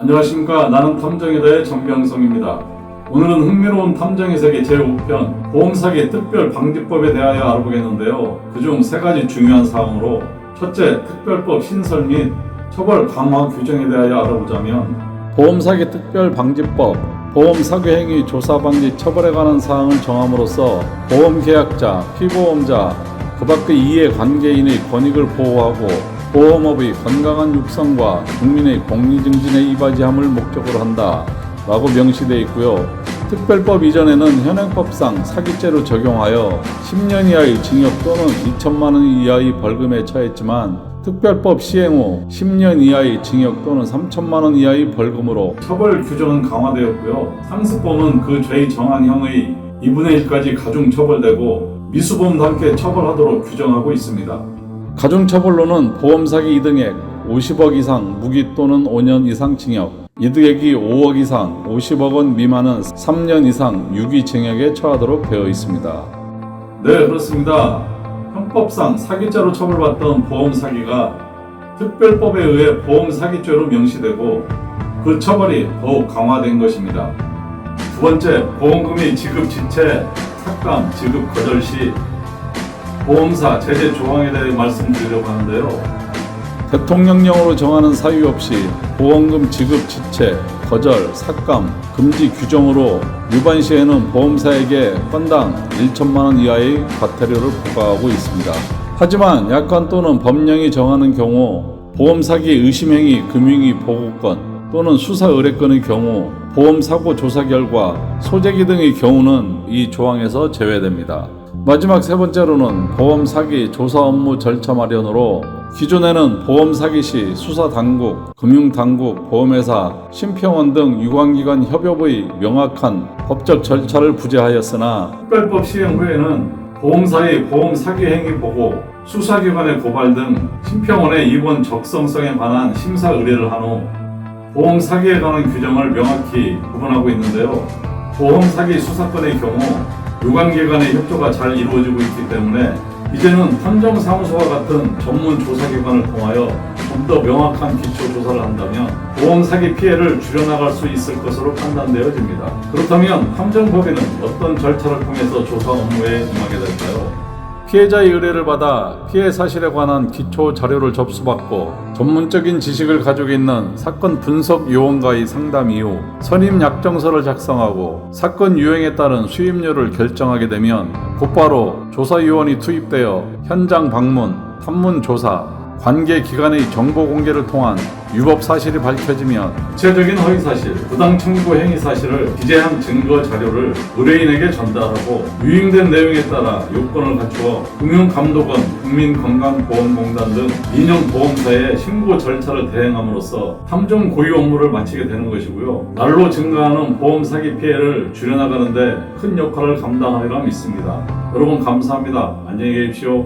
안녕하십니까. 나는 탐정에 대해 정병성입니다. 오늘은 흥미로운 탐정의 세계 제5편 보험사기 특별방지법에 대하여 알아보겠는데요. 그중 3가지 중요한 사항으로 첫째, 특별법 신설 및 처벌 강화 규정에 대하여 알아보자면 보험사기 특별방지법 보험사기행위 조사방지 처벌에 관한 사항을 정함으로써 보험계약자, 피보험자, 그 밖의 이해관계인의 권익을 보호하고 보험업의 건강한 육성과 국민의 공리증진에 이바지함을 목적으로 한다 라고 명시되어 있고요. 특별법 이전에는 현행법상 사기죄로 적용하여 10년 이하의 징역 또는 2천만 원 이하의 벌금에 처했지만 특별법 시행 후 10년 이하의 징역 또는 3천만 원 이하의 벌금으로 처벌 규정은 강화되었고요. 상습범은 그 죄의 정한형의 2분의 1까지 가중 처벌되고 미수범도 함께 처벌하도록 규정하고 있습니다. 가중처벌로는 보험사기 이등액 50억 이상 무기 또는 5년 이상 징역, 이득액이 5억 이상 50억 원 미만은 3년 이상 유기징역에 처하도록 되어 있습니다. 네, 그렇습니다. 형법상 사기죄로 처벌받던 보험사기가 특별법에 의해 보험사기죄로 명시되고 그 처벌이 더욱 강화된 것입니다. 두 번째, 보험금의 지급 지체, 삭감, 지급 거절 시 보험사 제재 조항에 대해 말씀드리려고 하는데요. 대통령령으로 정하는 사유 없이 보험금 지급 지체, 거절, 삭감, 금지 규정으로 위반 시에는 보험사에게 건당 1천만 원 이하의 과태료를 부과하고 있습니다. 하지만 약관 또는 법령이 정하는 경우 보험사기 의심행위 금융위 보고건 또는 수사 의뢰건의 경우 보험사고 조사 결과 소재기 등의 경우는 이 조항에서 제외됩니다. 마지막 3번째로는 보험사기 조사 업무 절차 마련으로 기존에는 보험사기 시 수사당국, 금융당국, 보험회사, 심평원 등 유관기관 협업의 명확한 법적 절차를 부재하였으나 특별법 시행 후에는 보험사의 보험사기 행위 보고, 수사기관의 고발 등 심평원의 입원 적성성에 관한 심사 의뢰를 한 후 보험사기에 관한 규정을 명확히 구분하고 있는데요. 보험사기 수사건의 경우 유관기관의 협조가 잘 이루어지고 있기 때문에 이제는 탐정사무소와 같은 전문 조사기관을 통하여 좀 더 명확한 기초조사를 한다면 보험사기 피해를 줄여나갈 수 있을 것으로 판단되어집니다. 그렇다면 탐정법인은 어떤 절차를 통해서 조사 업무에 임하게 될까요? 피해자의 의뢰를 받아 피해 사실에 관한 기초 자료를 접수받고 전문적인 지식을 가지고 있는 사건 분석 요원과의 상담 이후 선임 약정서를 작성하고 사건 유형에 따른 수임료를 결정하게 되면 곧바로 조사요원이 투입되어 현장 방문, 탐문 조사, 관계 기관의 정보 공개를 통한 위법 사실이 밝혀지면 구체적인 허위 사실, 부당 청구 행위 사실을 기재한 증거 자료를 의뢰인에게 전달하고 유인된 내용에 따라 요건을 갖추어 금융감독원, 국민건강보험공단 등 민영 보험사에 신고 절차를 대행함으로써 탐정 고유 업무를 마치게 되는 것이고요. 날로 증가하는 보험 사기 피해를 줄여나가는 데 큰 역할을 감당하리라 믿습니다. 여러분 감사합니다. 안녕히 계십시오.